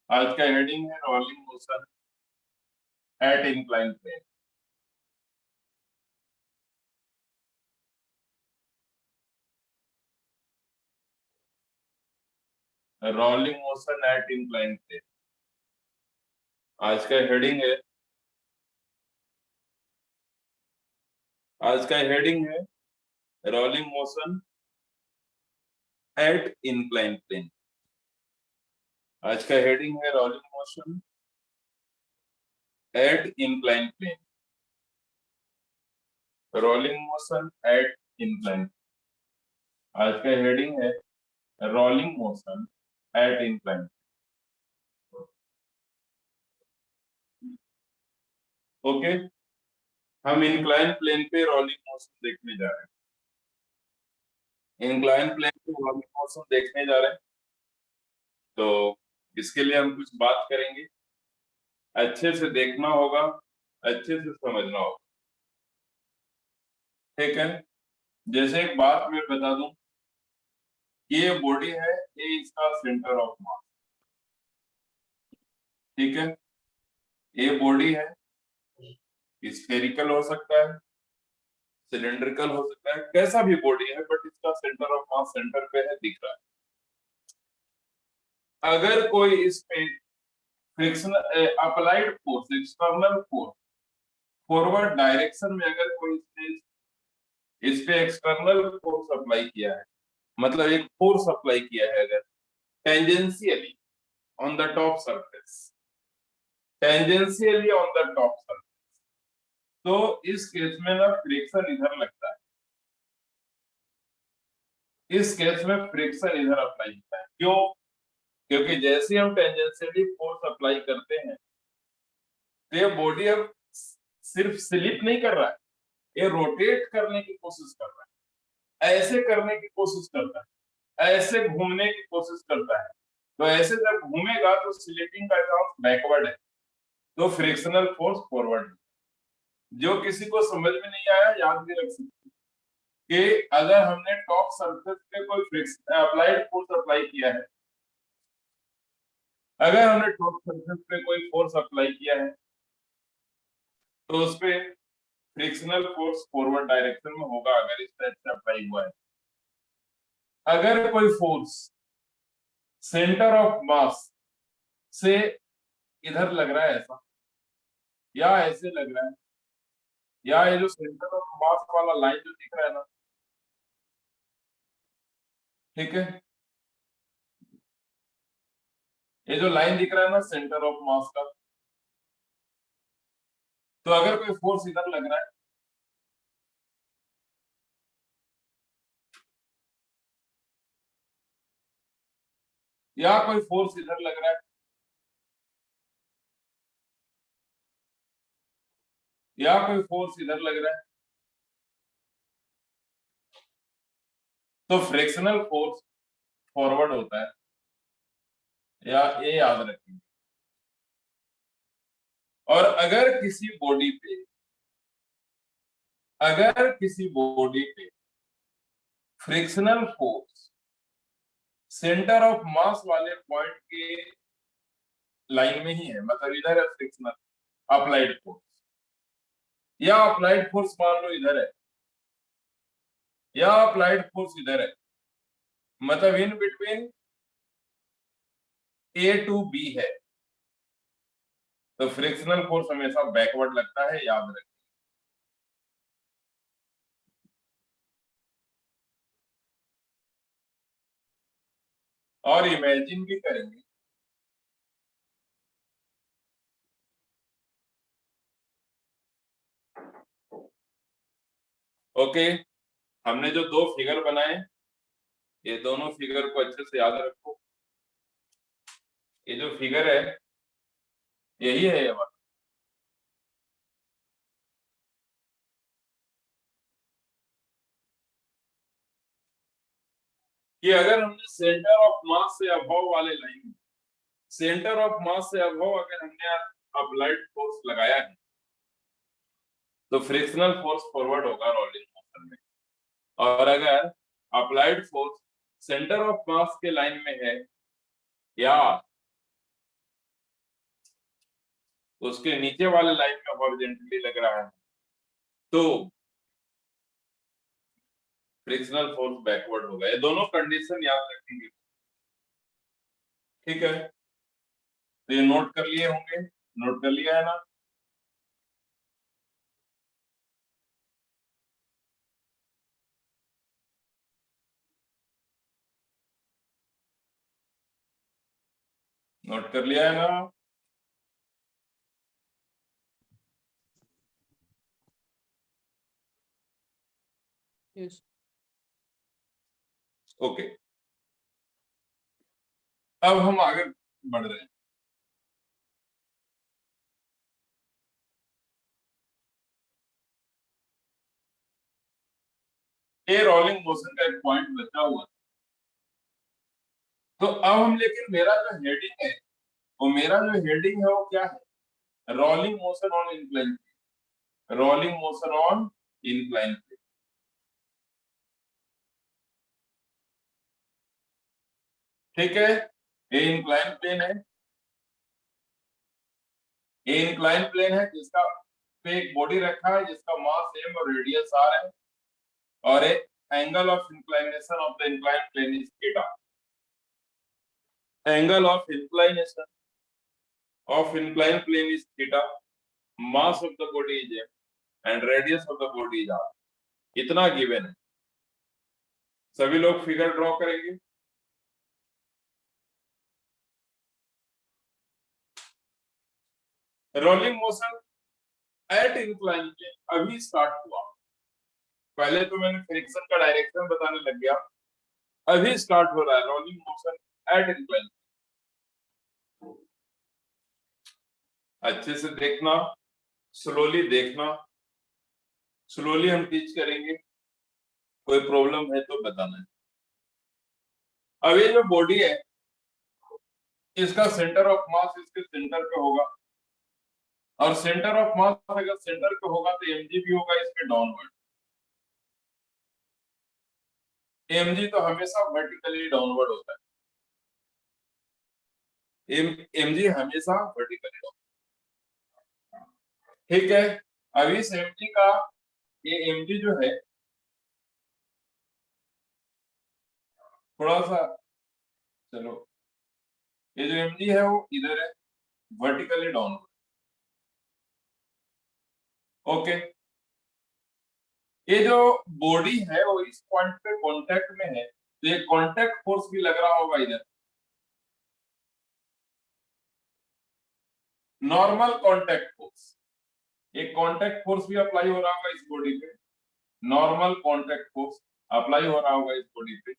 आज का हेडिंग है rolling motion at incline plane. Rolling motion at incline plane आज का हेडिंग है। आज का हेडिंग है rolling motion at incline plane. आज का हेडिंग है rolling motion at incline plane. Rolling motion at incline. आज का हेडिंग है rolling motion at incline. Okay, हम इंक्लाइन प्लेन पे रोलिंग मोशन देखने जा रहे हैं। इंक्लाइन प्लेन पे रोलिंग मोशन देखने जा रहे हैं, तो इसके लिए हम कुछ बात करेंगे। अच्छे से देखना होगा, अच्छे से समझना होगा। ठीक है, जैसे एक बात मैं बता दूं, ये बॉडी है, ये इसका सेंटर ऑफ मास। ठीक है, ये बॉडी है, स्फेरिकल हो सकता है, सिलेंड्रिकल हो सकता है, कैसा भी बॉडी है, बट इसका सेंटर ऑफ मास सेंटर पे है, दिख रहा है। अगर कोई इस पे friction applied force, external force, forward direction में अगर कोई इस पे एक्सटर्नल फोर्स अप्लाई किया है, मतलब एक फोर्स अप्लाई किया है अगर tangentially on the top surface, tangentially on the top surface, तो इस केस में ना फ्रिक्शन इधर लगता है, इस केस में फ्रिक्शन इधर अप्लाई होता है। क्यों? क्योंकि जैसे हम टेंजेंशियली फोर्स अप्लाई करते हैं, तो ये बॉडी अब सिर्फ स्लिप नहीं कर रहा है, ये रोटेट करने की कोशिश कर रहा है, ऐसे करने की कोशिश करता है, ऐसे घूमने की कोशिश करता है। तो ऐसे जब घूमेगा तो स्लिपिंग का चांस बैकवर्ड है, तो फ्रिक्शनल फोर्स फॉरवर्ड। जो किसी को समझ में नहीं आया, याद भी रख सकते कि अगर हमने टॉप सरफेस पे कोई फ्रिक्शन अप्लाइड फोर्स अप्लाई किया है, अगर हमने टॉप सरफेस पे कोई फोर्स अप्लाई किया है, तो उस पे फ्रिक्शनल फोर्स फॉरवर्ड डायरेक्शन में होगा, अगर इस टाइप से अप्लाई हुआ है। अगर कोई फोर्स सेंटर ऑफ मास से इधर लग रहा है ऐसा, या ऐसे लग रहा है, या ये जो सेंटर ऑफ मास वाला लाइन जो दिख रहा है ना, ठीक है, ये जो लाइन दिख रहा है ना सेंटर ऑफ मास का, तो अगर कोई फोर्स इधर लग रहा है, या कोई फोर्स इधर लग रहा है, या कोई फोर्स इधर लग रहा है, तो फ्रिक्शनल फोर्स फॉरवर्ड होता है, या ये याद रखिए। और अगर किसी बॉडी पे फ्रिक्शनल फोर्स सेंटर ऑफ मास वाले पॉइंट के लाइन में ही है, मतलब इधर है फ्रिक्शनल अप्लाइड फोर्स, या अप्लाइड फोर्स मान लो इधर है, या अप्लाइड फोर्स इधर है, मतलब in between A to B है, तो फ्रिक्शनल फोर्स हमेशा बैकवर्ड लगता है, याद रखें। और इमेजिन भी करेंगे। ओके, हमने जो दो फिगर बनाए, ये दोनों फिगर को अच्छे से याद रखो। ये जो फिगर है, यही है ये वाला। कि अगर हमने सेंटर ऑफ मास से अबव वाले लाइन, सेंटर ऑफ मास से अबव अगर हमने अप्लाइड फोर्स लगाया है, तो फ्रिक्शनल फोर्स फॉरवर्ड होगा रोलिंग मोशन में। और अगर अप्लाइड फोर्स सेंटर ऑफ मास के लाइन में है, या उसके नीचे वाले लाइन में हॉरिजॉन्टली लग रहा है, तो फ्रिक्शनल फोर्स बैकवर्ड होगा। ये दोनों कंडीशन याद रखेंगे, ठीक है। तो ये नोट कर लिए होंगे, नोट कर लिया है ना? नोट कर लिया है ना? यस। ओके, अब हम आगे बढ़ रहे हैं। ये रोलिंग मोशन का एक पॉइंट बचा हुआ, तो अब हम, लेकिन मेरा जो हेडिंग है, वो मेरा जो हेडिंग है वो क्या है? Rolling motion on incline, rolling motion on incline. ठीक है, ये इंक्लाइन प्लेन है, ये इंक्लाइन प्लेन है जिसका पे एक बॉडी रखा है जिसका मास m और रेडियस r है, और एक angle of inclination of the incline plane is theta. Angle of inclination of incline plane is theta, mass of the body is m and radius of the body is r। इतना given है। सभी लोग figure draw करेंगे। Rolling motion at incline plane अभी start हुआ, पहले तो मैंने फ्रिक्शन का डायरेक्शन बताने लग गया, अभी स्टार्ट हो रहा है रोलिंग मोशन एट इंक्लाइन। अच्छे से देखना, स्लोली देखना, स्लोली हम टीच करेंगे, कोई प्रॉब्लम है तो बताना है। अब ये जो बॉडी है, इसका सेंटर ऑफ मास इसके सेंटर पे होगा, और सेंटर ऑफ मास अगर सेंटर पे होगा तो mg भी होगा इसके डाउनवर्ड। mg तो हमेशा वर्टिकली डाउनवर्ड होता है, mg हमेशा वर्टिकली डाउनवर्ड। ठीक है, अब इस mg का, ये mg जो है, थोड़ा सा, चलो, ये जो mg है वो इधर है, वर्टिकली डाउनवर्ड। ओके, ये जो बॉडी है वो इस पॉइंट पे कांटेक्ट में है, तो ये कांटेक्ट फोर्स भी लग रहा होगा इधर, नॉर्मल कांटेक्ट फोर्स। ये कांटेक्ट फोर्स भी अप्लाई हो रहा होगा इस बॉडी पे, नॉर्मल कांटेक्ट फोर्स अप्लाई हो रहा होगा इस बॉडी पे,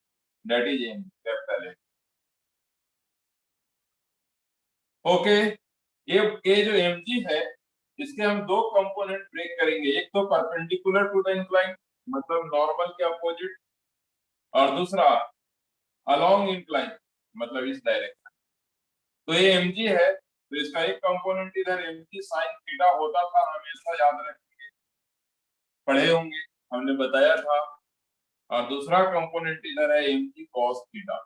that is M, capital A. Okay, ये जो mg है, इसके हम दो कंपोनेंट ब्रेक करेंगे, एक तो परपेंडिकुलर टू द इंक्लाइन, मतलब नॉर्मल के अपोजिट, और दूसरा अलोंग इंक्लाइन, मतलब इस डायरेक्शन। तो ये mg है, तो इसका एक कंपोनेंट इधर mg sin थीटा होता था, हमेशा याद रखेंगे, पढ़े होंगे, हमने बताया था, और दूसरा कंपोनेंट इधर है mg cos थीटा,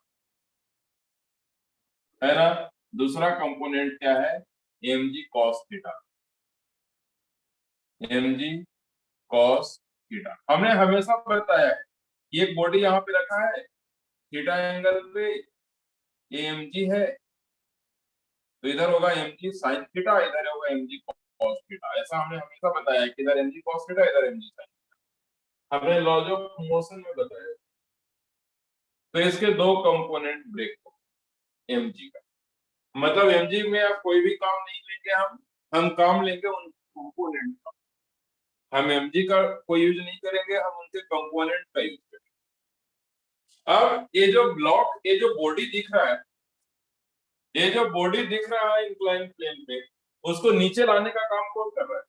है ना? दूसरा कंपोनेंट क्या है? mg cos theta, mg cos theta. हमने हमेशा बताया है, ये बॉडी यहाँ पे रखा है थीटा एंगल पे, ये mg है, तो इधर होगा mg sin थीटा, इधर होगा mg cos थीटा। ऐसा हमने हमेशा बताया है कि इधर mg cos थीटा, इधर mg sin, हमने लॉज ऑफ मोशन में बताया। तो इसके दो कंपोनेंट ब्रेक हो mg का, मतलब mg में आप कोई भी काम नहीं लेंगे, हम काम लेंगे उन कंपोनेंट का, हम mg का कोई यूज नहीं करेंगे, हम उनके कंपोनेंट का यूज करेंगे। अब ये जो ब्लॉक, ये जो बॉडी दिख रहा है, ये जो बॉडी दिख रहा है इंक्लाइन प्लेन पे, उसको नीचे लाने का काम कौन कर रहा है?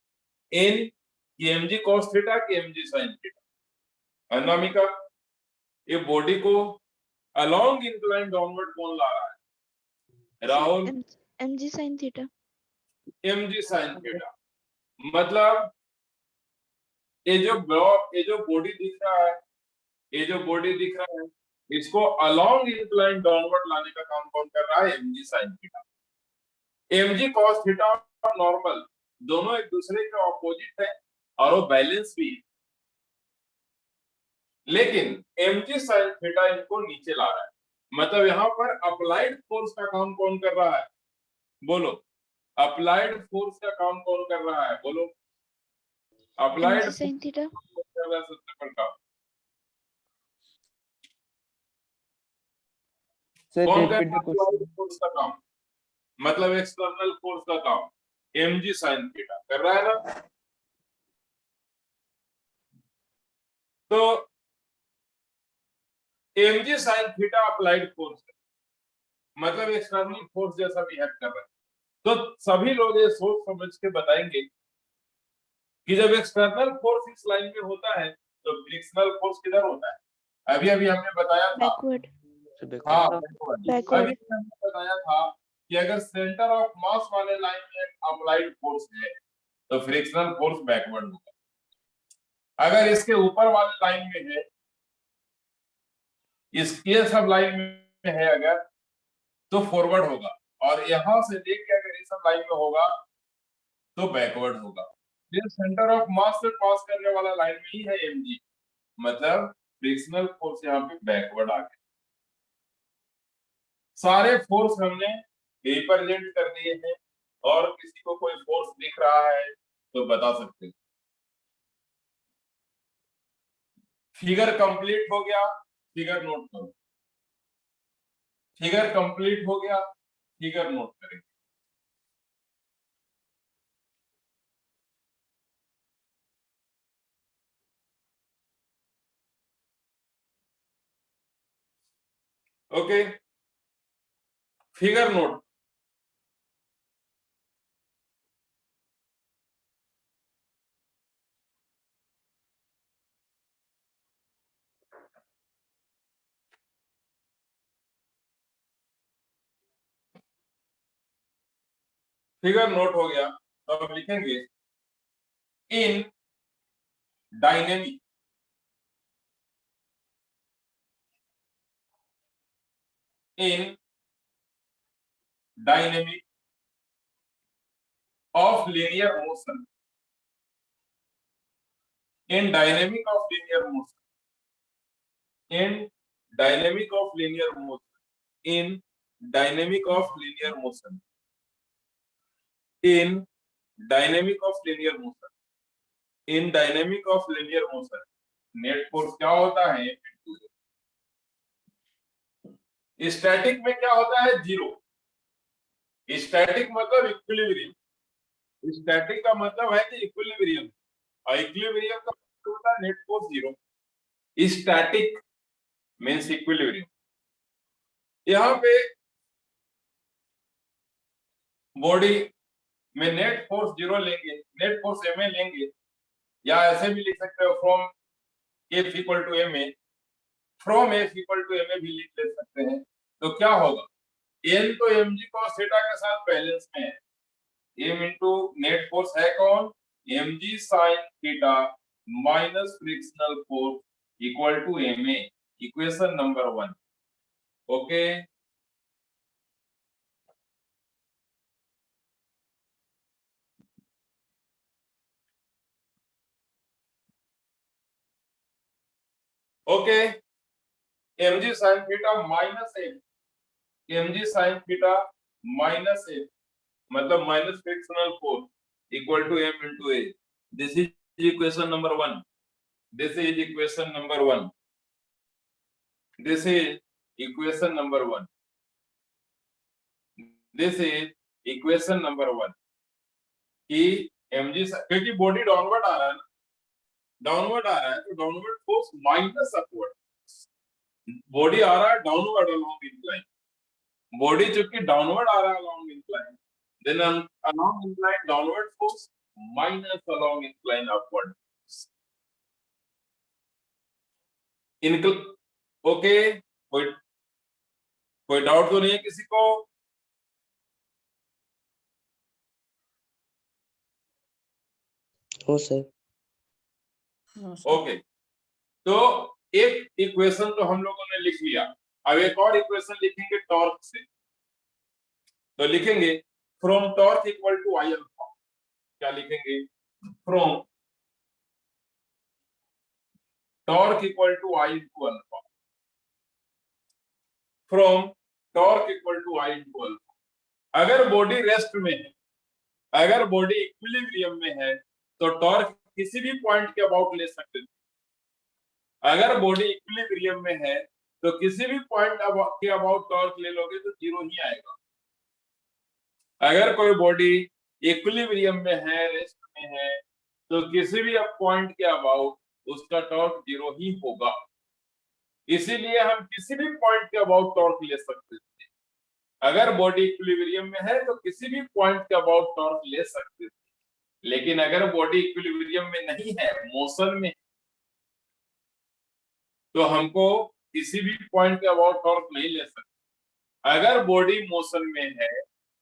एन की mg cos थीटा की mg sin थीटा। अनामिका, ये बॉडी को अलोंग इंक्लाइन डाउनवर्ड कौन ला रहा है? Rahul, mg sin theta. mg sin theta, मतलब ये जो ब्लॉक, ये जो बॉडी दिख रहा है, ये जो बॉडी दिख रहा है, इसको अलोंग इंक्लाइन डाउनवर्ड लाने का काम कौन कर रहा है? mg sin theta. mg cos theta और नॉर्मल दोनों एक दूसरे के ऑपोजिट है और वो बैलेंस भी है, लेकिन mg sin थीटा इनको नीचे ला रहा है। मतलब यहाँ पर अप्लाइड फोर्स का काम कौन कर रहा है? बोलो, अप्लाइड फोर्स का काम कौन कर रहा है? बोलो, अप्लाइड sin थीटा कर रहा है सबसे बड़ा कौन कर रहा है? अप्लाइड फोर्स का काम मतलब एक्सटर्नल फोर्स का काम mg sin थीटा कर रहा है ना। तो mg sin theta applied force है, मतलब एक्सटर्नल फोर्स जैसा बिहेव कर रहा है। तो सभी लोग ये सोच समझ के बताएंगे कि जब एक्सटर्नल फोर्स इस लाइन में होता है तो फ्रिक्शनल फोर्स किधर होता है? अभी अभी हमने बताया था, बैकवर्ड हाँ बैकवर्ड अभी हमने बताया था कि अगर सेंटर ऑफ मास वाले लाइन में अप्लाइड फोर्स है तो फ्रिक्शनल फोर्स बैकवर्ड होगा। अगर इसके ऊपर वाले लाइन में है, इसके सब लाइन में है अगर, तो फॉरवर्ड होगा, और यहां से लेके अगर ये सब लाइन में होगा तो बैकवर्ड होगा। ये सेंटर ऑफ मास से पास करने वाला लाइन में ही है mg, मतलब फ्रिक्शनल फोर्स यहाँ पे बैकवर्ड आ गया। सारे फोर्स हमने रिप्रेजेंट कर दिए हैं, और किसी को कोई फोर्स दिख रहा है तो बता सकते हैं। फिगर कंप्लीट हो गया, फिगर नोट करो। फिगर कंप्लीट हो गया, फिगर नोट करेंगे। Okay, figure note. Figure note हो गया तो अब लिखेंगे in dynamic in dynamic of linear motion, in dynamic of linear motion, in dynamic of linear motion, in dynamic of linear motion, in dynamic of linear motion, in dynamic of linear motion, net force क्या होता है? Static में क्या होता है? Zero. Static मतलब equilibrium, static का मतलब है कि इक्विलिब्रियम, और इक्विलिब्रियम का मतलब होता है net force zero. Static means equilibrium. यहाँ पे बॉडी में नेट फोर्स जीरो लेंगे, नेट फोर्स एम ए लेंगे, या ऐसे भी लिख सकते हो from F equal to M A, from F equal to M A भी लिख ले सकते हैं। तो क्या होगा? एन तो एम जी कॉस थीटा के साथ बैलेंस में है, एम इंटू नेट फोर्स है कौन? M ji sine theta minus frictional force equal to M a, equation number 1। Okay, okay, mg sin theta minus f, mg sin theta minus f मतलब minus frictional force equal to m into a। This is equation number 1, this is equation number 1, this is equation number 1, this is equation number 1 कि mg, क्योंकि body downward आ रहा है ना, downward आ रहा है तो downward force minus upward, body आ रहा है डाउनवर्ड अलोंग इंक्लाइन, बॉडी चूंकि डाउनवर्ड आ रहा है along incline, then along incline downward force minus along incline upward okay, कोई डाउट तो नहीं है किसी को? हो सर। ओके, तो एक इक्वेशन तो हम लोगों ने लिख लिया, अब एक और इक्वेशन लिखेंगे टॉर्क से। तो लिखेंगे from torque equal to I alpha, क्या लिखेंगे, from torque equal to I into alpha, from torque equal to I into alpha. अगर बॉडी रेस्ट में है, अगर बॉडी इक्विलिब्रियम में है, तो टॉर्क किसी भी पॉइंट के अबाउट ले सकते हैं। अगर बॉडी इक्विलिब्रियम में है तो किसी भी पॉइंट के अबाउट टॉर्क ले लोगे तो जीरो ही आएगा। अगर कोई बॉडी इक्विलिब्रियम में है, रेस्ट में है, तो किसी भी पॉइंट के अबाउट उसका टॉर्क जीरो ही होगा। इसीलिए हम किसी भी पॉइंट के अबाउट टॉर्क ले सकते थे। अगर बॉडी इक्विलिब्रियम में है तो किसी भी पॉइंट के अबाउट टॉर्क ले सकते थे, लेकिन अगर बॉडी इक्विलिब्रियम में नहीं है, मोशन में, तो हमको किसी भी पॉइंट के अबाउट टॉर्क नहीं ले सकते। अगर बॉडी मोशन में है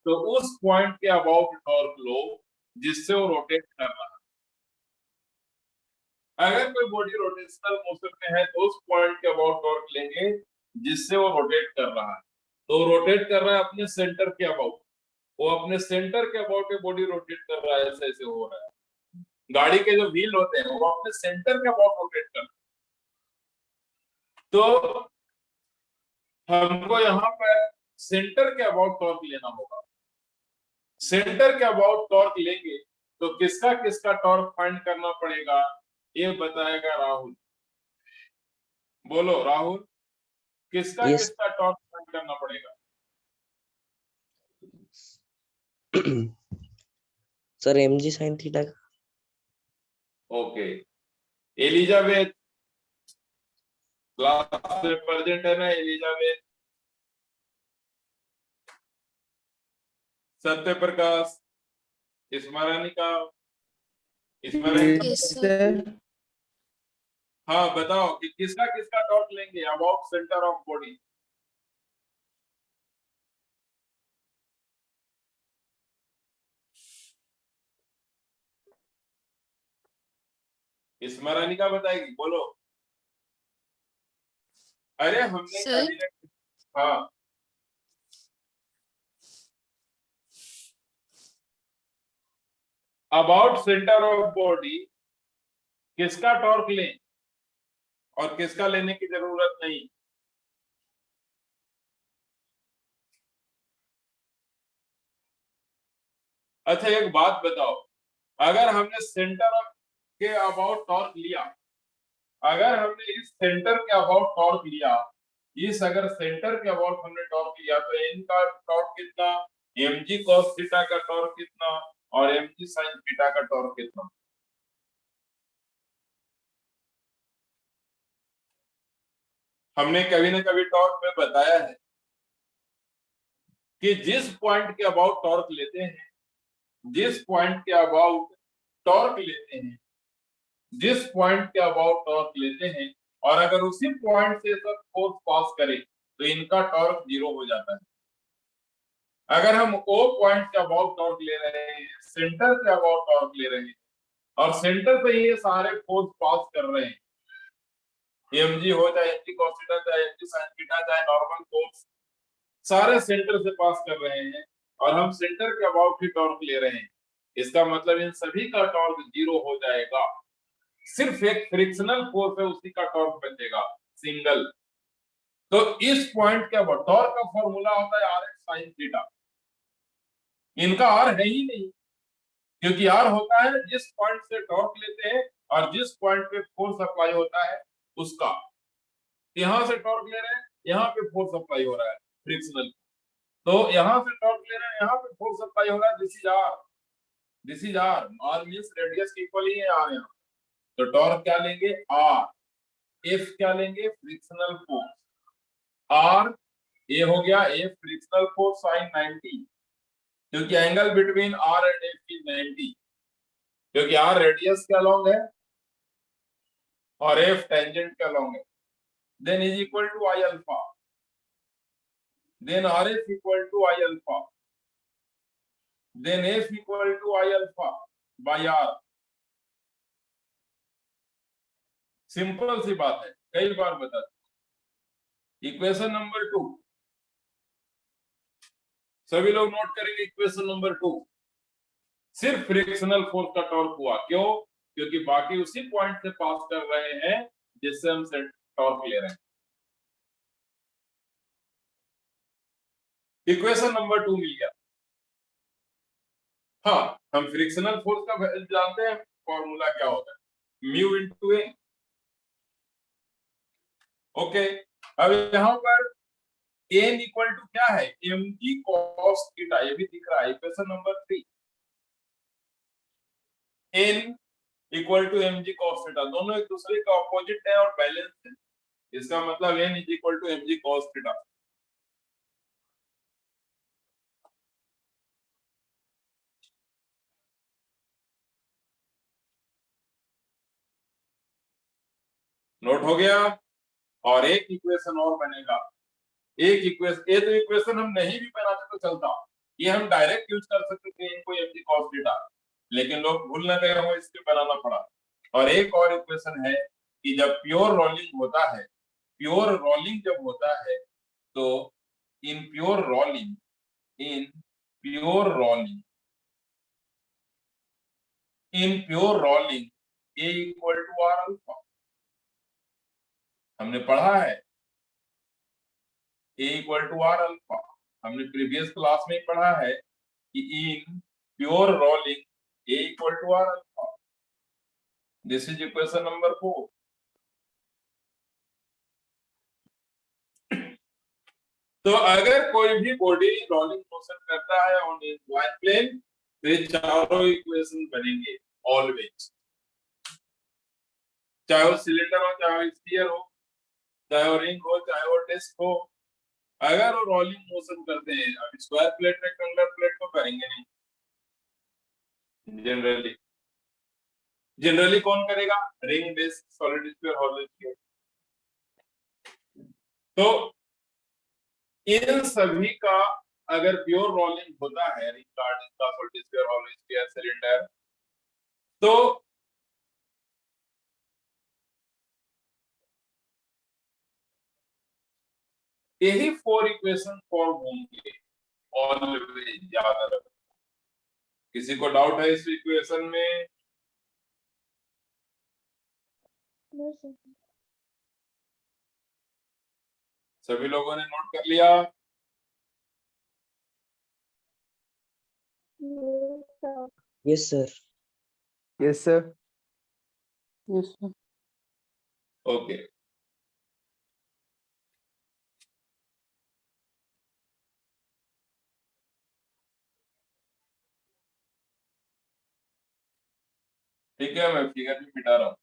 तो उस पॉइंट के अबाउट टॉर्क लो जिससे वो रोटेट कर रहा है। अगर कोई बॉडी रोटेशनल मोशन में है तो उस पॉइंट के अबाउट टॉर्क लेंगे जिससे वो रोटेट कर रहा है। तो रोटेट कर रहा है अपने सेंटर के अबाउट, वो अपने सेंटर के अबाउट में बॉडी रोटेट कर रहा है, ऐसे ऐसे हो रहा है। गाड़ी के जो व्हील होते हैं वो अपने सेंटर के अबाउट रोटेट कर रहे हैं। तो हमको यहाँ पर सेंटर के अबाउट टॉर्क लेना होगा। सेंटर के अबाउट टॉर्क लेंगे तो किसका किसका टॉर्क फाइंड करना पड़ेगा, ये बताएगा राहुल। बोलो राहुल, किसका Yes. किसका टॉर्क फाइंड करना पड़ेगा? सर mg sin थीटा का। ओके, एलिजाबेथ क्लास में प्रेजेंट है ना? Elizabeth, Satya Prakash, स्मरणिका, स्मरणिका, Yes, sir. हाँ बताओ कि किसका किसका टॉर्क लेंगे अबाउट सेंटर ऑफ बॉडी? स्मरणिका बताएगी, बोलो। अरे हमने Sir? अभी तक, हाँ अबाउट सेंटर ऑफ बॉडी किसका टॉर्क लें और किसका लेने की जरूरत नहीं? अच्छा एक बात बताओ, अगर हमने सेंटर के अबाउट टॉर्क लिया, अगर हमने इस सेंटर के अबाउट टॉर्क लिया, इस अगर सेंटर के अबाउट हमने टॉर्क लिया, तो इनका टॉर्क कितना, mg cos थीटा का टॉर्क कितना और mg sin थीटा का टॉर्क कितना? हमने कभी ना कभी टॉर्क में बताया है कि जिस पॉइंट के अबाउट टॉर्क लेते हैं, जिस पॉइंट के अबाउट टॉर्क लेते हैं, जिस पॉइंट के अबाउट टॉर्क लेते हैं, और अगर उसी पॉइंट से सब फोर्स पास करे तो इनका टॉर्क जीरो हो जाता है। अगर हम ओ पॉइंट के अबाउट टॉर्क ले रहे हैं, सेंटर के अबाउट टॉर्क ले रहे हैं, और सेंटर पे ये सारे फोर्स पास कर रहे हैं, mg हो चाहे mg cos थीटा, चाहे mg sin थीटा, चाहे नॉर्मल फोर्स, सारे सेंटर से पास कर रहे हैं, और हम सेंटर के अबाउट ही टॉर्क ले रहे हैं, इसका मतलब इन सभी का टॉर्क जीरो हो जाएगा। सिर्फ एक फ्रिक्शनल फोर्स है, उसी का टॉर्क बचेगा, सिंगल। तो इस पॉइंट के अबाउट टॉर्क का फॉर्मूला होता है आर एक्स साइन थीटा। इनका आर है ही नहीं, क्योंकि आर होता है जिस पॉइंट से टॉर्क लेते हैं और जिस पॉइंट पे फोर्स अप्लाई होता है उसका। यहां से टॉर्क ले रहे हैं, यहाँ पे फोर्स अप्लाई हो रहा है फ्रिक्शनल, तो यहां से टॉर्क ले रहे हैं, यहाँ पे फोर्स अप्लाई हो रहा है, this is r, this is r, r means radius equal ही है आर यहाँ। तो टॉर्क क्या लेंगे, आर, एफ क्या लेंगे, फ्रिक्शनल फोर्स, आर ए हो गया, एफ फ्रिक्शनल फोर्स साइन 90, क्योंकि angle between R and F is 90, क्योंकि आर रेडियस के अलोंग है और एफ टेंजेंट के अलोंग है, then is equal to I alpha, then RF equal to I alpha, then F equal to I alpha by R। Simple सी बात है, कई बार बता दी। इक्वेशन नंबर 2, सभी लोग नोट करेंगे इक्वेशन नंबर 2। सिर्फ फ्रिक्शनल फोर्स का टॉर्क हुआ। क्यों? क्योंकि बाकी उसी पॉइंट से पास कर रहे हैं जिससे हम टॉर्क ले रहे हैं। इक्वेशन नंबर 2 मिल गया। हाँ, हम फ्रिक्शनल फोर्स का जानते हैं, फॉर्मूला क्या होता है, म्यू इंटू ए। ओके, अब यहां पर एन इक्वल टू क्या है, एम जी कॉस थीटा, ये भी दिख रहा है equation number 3। N equal to M G cos theta, दोनों एक दूसरे का ऑपोजिट है और बैलेंस है। इसका मतलब N is equal to M G cos theta. Note हो गया। और एक इक्वेशन और बनेगा, एक इक्वेशन, ये तो इक्वेशन हम नहीं भी बनाते तो चलता, ये हम डायरेक्ट यूज कर सकते थे इनको एम जी कॉस थीटा, लेकिन लोग भूल ना गए हो इसके बनाना पड़ा। और एक और इक्वेशन है कि जब प्योर रोलिंग होता है, प्योर रोलिंग जब होता है तो in pure rolling, in pure rolling, in pure rolling A equal to are alpha, हमने पढ़ा है A equal to are alpha, हमने प्रीवियस क्लास में पढ़ा है कि in pure rolling A equal to are alpha. This is equation number 4। तो अगर कोई भी बॉडी रोलिंग मोशन करता है ऑन इंक्लाइन प्लेन तो ये चारों इक्वेशन बनेंगे ऑलवेज, चाहे वो सिलेंडर हो, चाहे वो स्फीयर हो, चाहे वो रिंग हो, चाहे वो डिस्क हो। अगर वो रोलिंग मोशन करते हैं, अब स्क्वायर प्लेट, रेक्टेंगुलर प्लेट को करेंगे नहीं जनरली। जनरली कौन करेगा, ring, disc, solid sphere, hollow sphere. तो इन सभी का अगर प्योर रोलिंग होता है, रिंग का, डिस्क का, solid sphere, hollow sphere, cylinder, तो यही 4 इक्वेशन फॉर्म होंगे ऑलवेज, याद रखो। किसी को डाउट है इस इक्वेशन में? सभी लोगों ने नोट कर लिया? Yes sir. Yes sir. Yes, sir. Okay, ठीक है, मैं फिगर भी मिटा रहा हूं।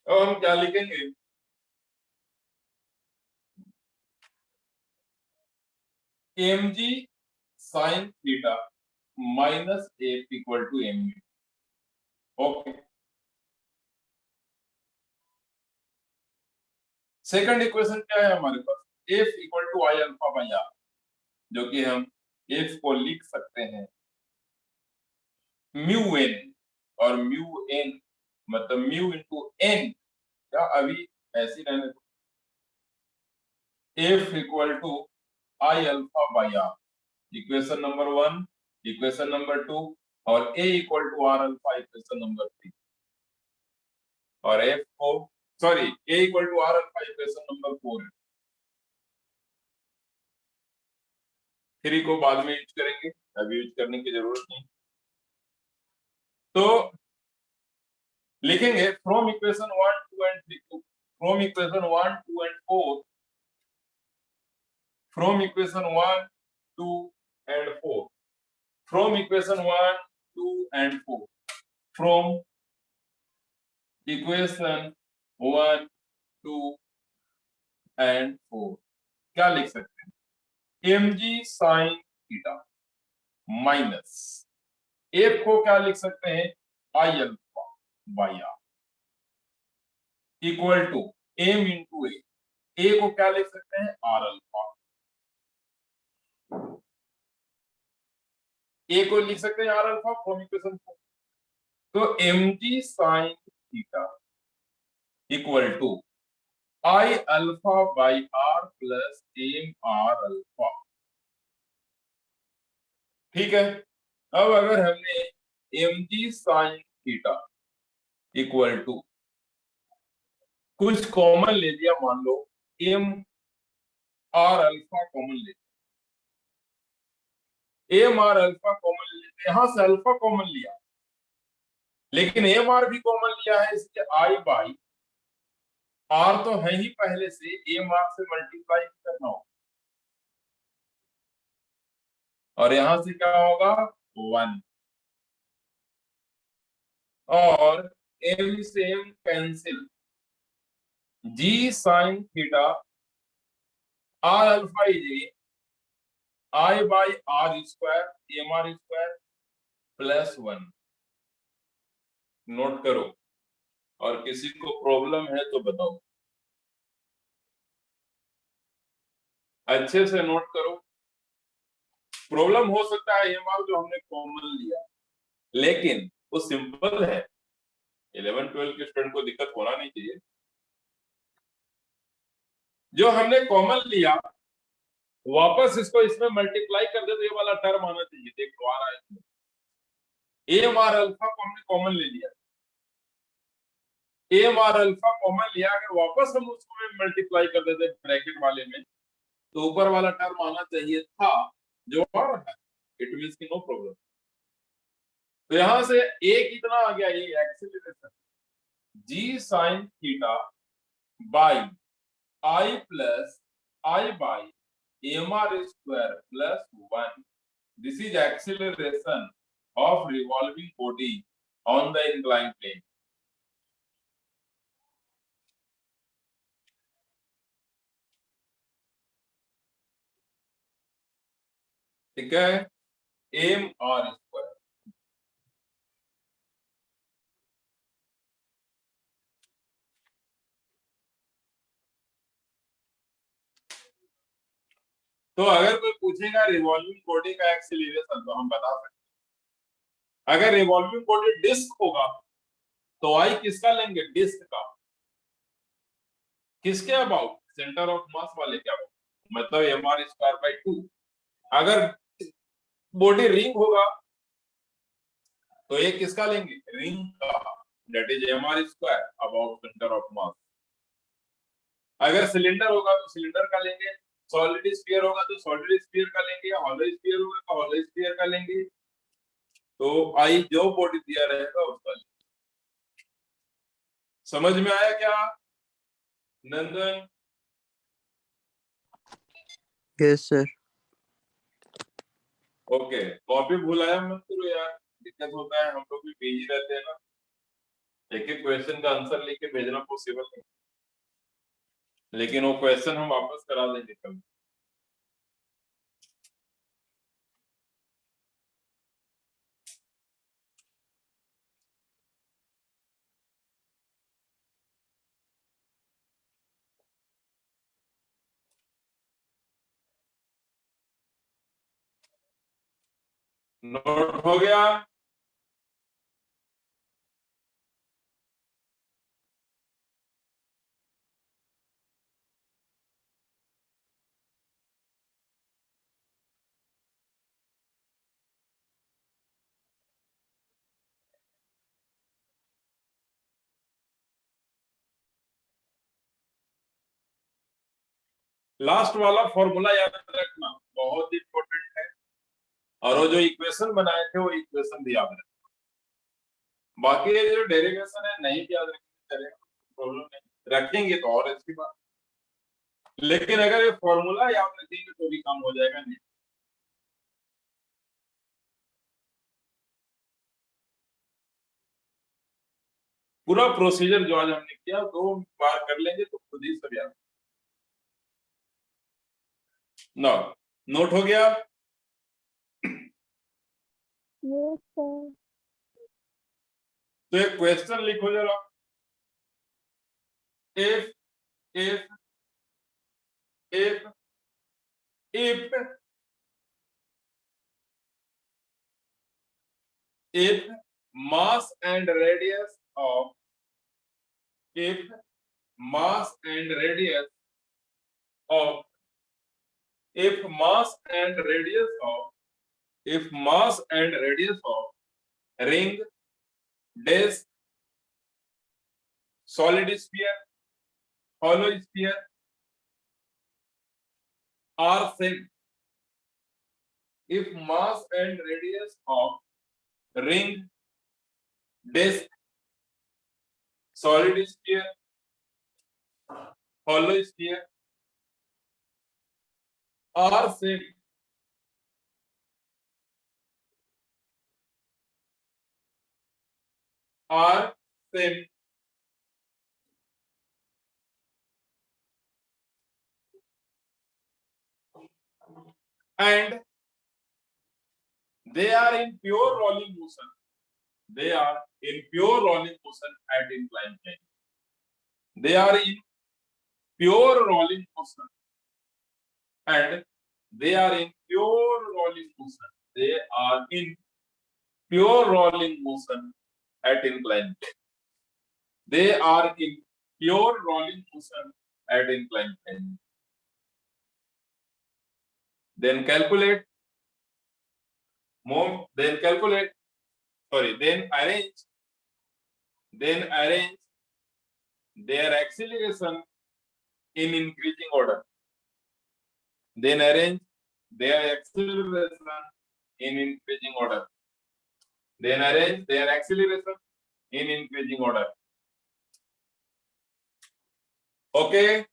अब हम क्या लिखेंगे, m ji sine theta minus f equal to m u. Okay, second equation क्या है हमारे पास, f equal to I alpha by r, जो कि हम एफ को लिख सकते हैं म्यू एन, और म्यू एन मतलब म्यू इंटू एन, क्या अभी ऐसी रहने दो, f equal to I alpha by r, equation number 1, equation number 2, और a equal to are alpha, equation number 3, और एफ को, sorry, A equal to are alpha equation number 4 है। 3 को बाद में यूज करेंगे, अभी यूज करने की जरूरत नहीं। तो लिखेंगे from equation 1, 2 and 3, from equation 1, 2 and 4, from equation 1, 2 and 4, from equation 1, 2 and 4, from equation 1, 2 and 4, क्या लिख सकते हैं, एम जी साइन थीटा माइनस एफ को क्या लिख सकते हैं, I alpha by r, equal to m into a को क्या लिख सकते हैं, आर अल्फा, ए को लिख सकते हैं आर अल्फा फ्रॉम इक्वेशन 4। तो M ji sine theta equal to I alpha by R plus M R alpha. ठीक है, अब अगर हमने M ji sine theta equal to कुछ कॉमन ले लिया, मान लो एम आर अल्फा कॉमन ले लिया, एम आर अल्फा कॉमन ले लिया, यहां से अल्फा कॉमन लिया, लेकिन एम आर भी कॉमन लिया है, इसलिए आई बाई आर तो है ही पहले से, एम आर से मल्टीप्लाई करना होगा, और यहां से क्या होगा 1, और एम से M cancel, G sine theta R alpha is I by are square M are square plus 1। Note करो, और किसी को प्रॉब्लम है तो बताओ, अच्छे से नोट करो। प्रॉब्लम हो सकता है एम आर जो हमने कॉमन लिया, लेकिन वो सिंपल है, 11-12 के स्टूडेंट को दिक्कत होना नहीं चाहिए। जो हमने कॉमन लिया वापस इसको इसमें मल्टीप्लाई कर दे तो ये वाला टर्म आना चाहिए, देखो आ रहा है। एम आर अल्फा को हमने कॉमन ले लिया, एम आर अल्फा कॉमन लिया, अगर वापस हम उसको मल्टीप्लाई कर देते ब्रैकेट वाले में तो ऊपर वाला टर्म आना चाहिए था, जो आ रहा है, इट मींस की नो प्रॉब्लम। तो यहां से ए कितना आ गया, ये acceleration G sine theta by I plus I by M R square plus 1। This is acceleration of revolving body on the inclined plane। ठीक है, एम आर स्क्वायर। तो अगर कोई पूछेगा रिवॉल्विंग बॉडी का एक्सीलरेशन तो हम बता सकते हैं। अगर रिवॉल्विंग बॉडी डिस्क होगा तो आई किसका लेंगे, डिस्क का, किसके अबाउट, सेंटर ऑफ मास वाले के अबाउट, मतलब एम आर स्क्वायर बाई 2। अगर बॉडी रिंग होगा तो ये किसका लेंगे, रिंग का, that is M are square about centre of mass. अगर सिलेंडर होगा तो सिलेंडर का लेंगे, सॉलिड स्फीयर होगा तो सॉलिड स्फीयर का लेंगे, हॉलो स्फीयर होगा तो हॉलो स्फीयर का लेंगे। तो आई जो बॉडी दिया रहेगा उसका लेंगे। समझ में आया क्या नंदन? Yes, sir. ओके, कॉपी भुलाया मत करो यार, दिक्कत होता है, हम लोग भी बिजी रहते हैं ना, एक एक क्वेश्चन का आंसर लेके भेजना पॉसिबल नहीं, लेकिन वो क्वेश्चन हम वापस करा देंगे कल। नोट हो गया? लास्ट वाला फॉर्मूला याद रखना, बहुत इंपॉर्टेंट है, और वो जो इक्वेशन बनाए थे वो इक्वेशन भी याद रखना। बाकी ये जो डेरिवेशन है नहीं भी याद रखेंगे चलेगा, प्रॉब्लम नहीं, रखेंगे तो और अच्छी बात, लेकिन अगर ये फॉर्मूला याद रखेंगे तो भी काम हो जाएगा। नहीं, पूरा प्रोसीजर जो आज हमने किया 2 बार कर लेंगे तो खुद ही सब याद। ना, नोट हो गया? Yes, sir. तो एक क्वेश्चन लिखो जरा, if if if if if mass and radius of if mass and radius of if mass and radius of ring, disk, solid sphere, hollow sphere are same. If mass and radius of ring, disk, solid sphere, hollow sphere are same. Are same. And they are in pure rolling motion. They are in pure rolling motion at inclined plane. They are in pure rolling motion. And they are in pure rolling motion. They are in pure rolling motion at inclined plane. They are in pure rolling motion at inclined plane. Then calculate. Then arrange their acceleration in increasing order. Then arrange their acceleration in increasing order. Then arrange their acceleration in increasing order. Okay.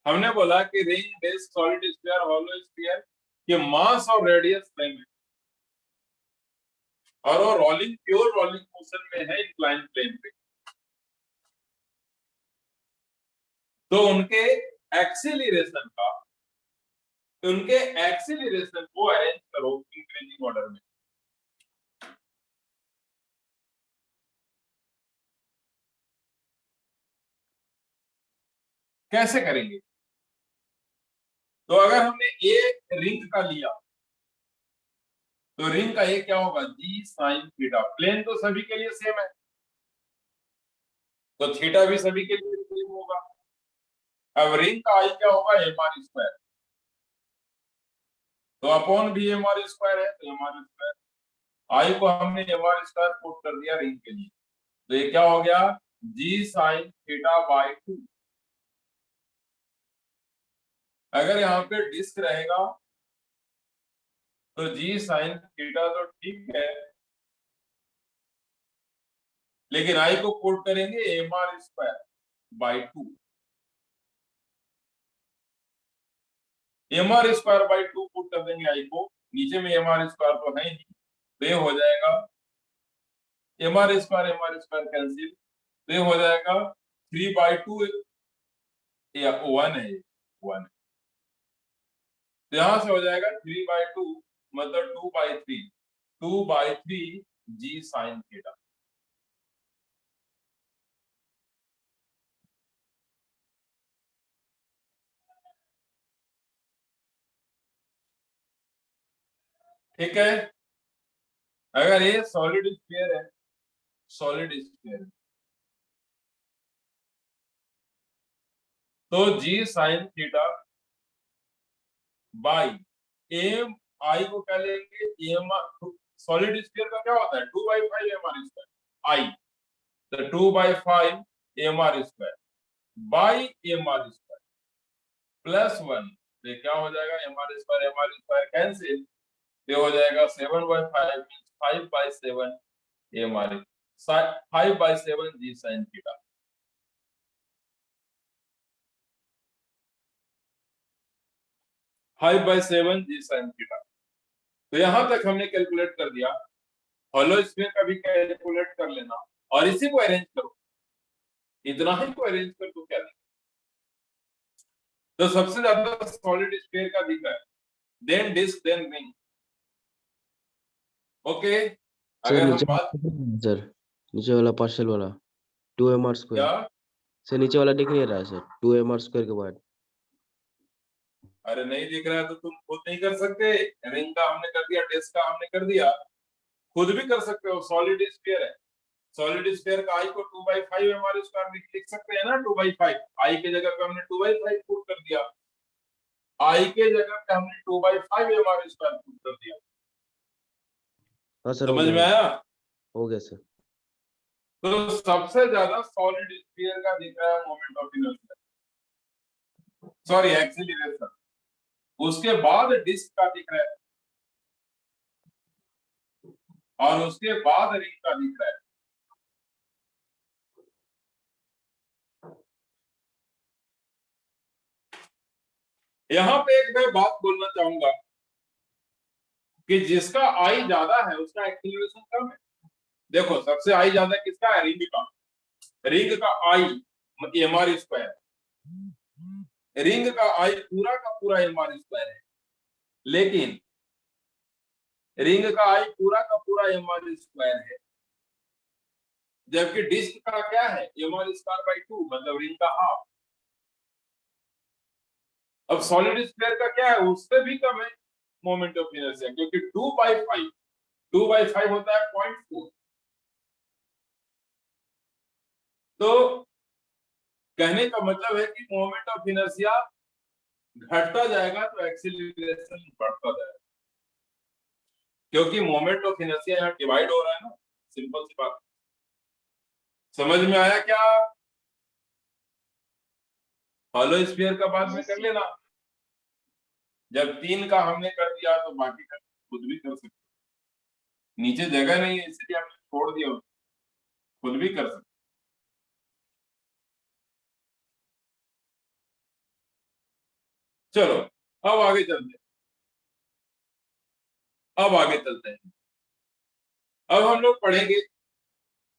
हमने बोला कि ring, disc, solid sphere, hollow sphere के mass और radius same है और वो rolling, pure rolling motion में है इंक्लाइंड प्लेन पे। तो उनके एक्सीलरेशन को अरेंज करो इंक्रीजिंग ऑर्डर में। कैसे करेंगे? तो अगर हमने ए रिंग का लिया तो रिंग का ये क्या होगा? जी साइन थीटा। प्लेन तो सभी के लिए सेम है तो थीटा भी सभी के लिए सेम होगा। अब रिंग का आई क्या होगा? M are square. तो अपॉन भी एम आर स्क्वायर है तो एम आर स्क्वायर। आई को हमने एम आर स्क्वायर पुट कर दिया रिंग के लिए तो ये क्या हो गया? जी साइन थीटा बाई 2। अगर यहाँ पे डिस्क रहेगा तो जी साइन थीटा तो ठीक है लेकिन आई को पुट करेंगे M are square by 2। M are square by 2 put कर देंगे आई को, नीचे में एम आर स्क्वायर तो है नहीं तो ये हो जाएगा एम आर स्क्वायर कैंसिल तो ये हो जाएगा 3/2 या 1 है 1 तो यहां से हो जाएगा 3/2 मतलब 2/3 जी साइन थीटा। ठीक है। अगर ये सॉलिड स्फीयर है तो जी साइन थीटा बाई एम आई को क्या लेंगे? एम सॉलिड स्फीयर का क्या होता है? 2/5 एम आर स्क्वायर आई तो 2/5 M are square by M R square plus 1 ये क्या हो जाएगा? एम आर स्क्वायर कैंसिल ये हो जाएगा 7/5 5/7 M R 5/7 G sine theta. Five by seven G sine theta. तो यहां तक हमने कैलकुलेट कर दिया। हॉलो स्फीयर का भी कैलकुलेट कर लेना और इसी को अरेंज करो। इतना ही को अरेंज कर तो क्या दिखा? तो सबसे ज्यादा सॉलिड स्फीयर का दिखा है, then disc, then ring. Okay. अगर हम बात सर नीचे वाला पार्शियल वाला 2mr स्क्वायर क्या? से नीचे वाला दिख नहीं रहा है सर 2mr स्क्वायर के बाद। अरे नहीं दिख रहा है तो तुम खुद नहीं कर सकते। रिंग का हमने कर दिया, डिस्क का हमने कर दिया, खुद भी कर सकते हो, सॉलिड स्फीयर है, सॉलिड स्फीयर का आई को 2/5 mr स्क्वायर लिख सकते हैं ना, 2/5, आई के जगह पे हमने 2/5 पुट कर दिया, आई के जगह पे हमने 2/5 mr स्क्वायर पुट कर दिया। हाँ सर, हो समझ में गया, आया? हो गया सर। तो सबसे ज्यादा सॉलिड स्फीयर का दिख रहा है moment of inertia, sorry acceleration, उसके बाद डिस्क का दिख रहा है, और उसके बाद रिंग का दिख रहा है। यहां पे एक मैं बात बोलना चाहूंगा कि जिसका आई ज्यादा है उसका एक्सीलरेशन कम है। देखो सबसे आई ज्यादा किसका है? रिंग का आई mr स्क्वायर, रिंग का आई पूरा का पूरा mr स्क्वायर है, लेकिन रिंग का आई पूरा का पूरा mr स्क्वायर है, जबकि डिस्क का क्या है? mr स्क्वायर बाई 2, मतलब रिंग का हाफ। अब सॉलिड स्फीयर का क्या है? उससे भी कम है मोमेंट ऑफ इनर्शिया, क्योंकि 2/5 होता है 0.4। तो कहने का मतलब है कि मोमेंट ऑफ इनर्शिया घटता जाएगा तो एक्सीलरेशन बढ़ता जाएगा, क्योंकि मोमेंट ऑफ इनर्शिया यहाँ डिवाइड हो रहा है ना, सिंपल सी बात। समझ में आया क्या? हॉलो स्फीयर का बाद में कर लेना, जब 3 का हमने कर दिया तो बाकी का खुद भी कर सकते, नीचे जगह नहीं है इसलिए हमने छोड़ दिया, खुद भी कर सकते। चलो अब आगे चलते हैं, अब आगे चलते हैं। अब हम लोग पढ़ेंगे,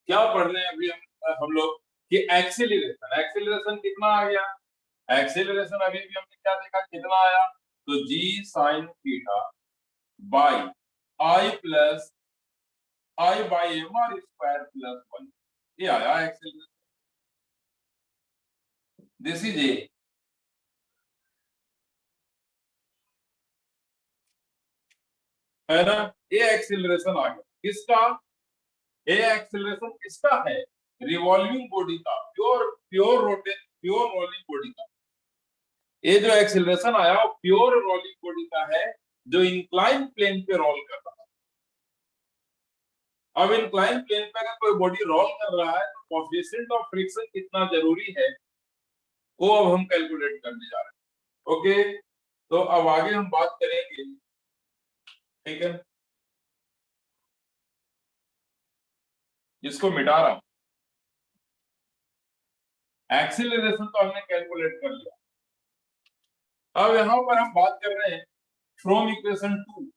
क्या पढ़ रहे हैं अभी हम लोग कि एक्सीलरेशन, एक्सीलरेशन कितना आ गया? एक्सीलरेशन अभी भी हमने क्या देखा, कितना आया? तो g sin theta by I plus I by mr square plus 1, ये आया एक्सीलरेशन। दिस इज ए, है ना? ये एक्सीलरेशन आ गया किसका? ये एक्सीलरेशन किसका है? रिवॉल्विंग बॉडी का, प्योर रोलिंग बॉडी का। ये जो एक्सीलरेशन आया वो प्योर रोलिंग बॉडी का है, जो इंक्लाइन प्लेन पे रोल कर रहा है। अब इंक्लाइन प्लेन पे अगर कोई बॉडी रोल कर रहा है तो कोएफिशिएंट ऑफ फ्रिक्शन कितना जरूरी है वो अब हम कैलकुलेट करने जा रहे हैं। ओके, तो अब आगे हम बात करेंगे, ठीक है? इसको मिटा रहा हूं, एक्सीलरेशन तो हमने कैलकुलेट कर लिया। अब यहां पर हम बात कर रहे हैं फ्रॉम इक्वेशन 2,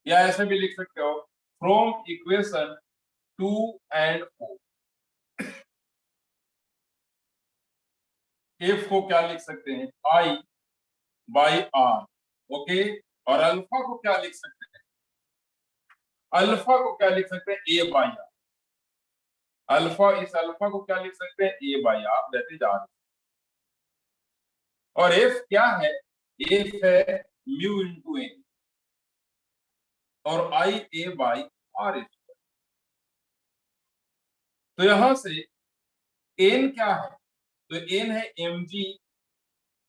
या ऐसे भी लिख सकते हो फ्रॉम इक्वेशन 2 एंड 4। एफ को क्या लिख सकते हैं? आई बाई आर, ओके। और अल्फा को क्या लिख सकते हैं? अल्फा को क्या लिख सकते हैं? A by r. अल्फा, इस अल्फा को क्या लिख सकते हैं? A by r, that is r. और एफ क्या है? एफ है म्यू इंटू एन, और I a by are square. तो यहां से एन क्या है? तो एन है एम जी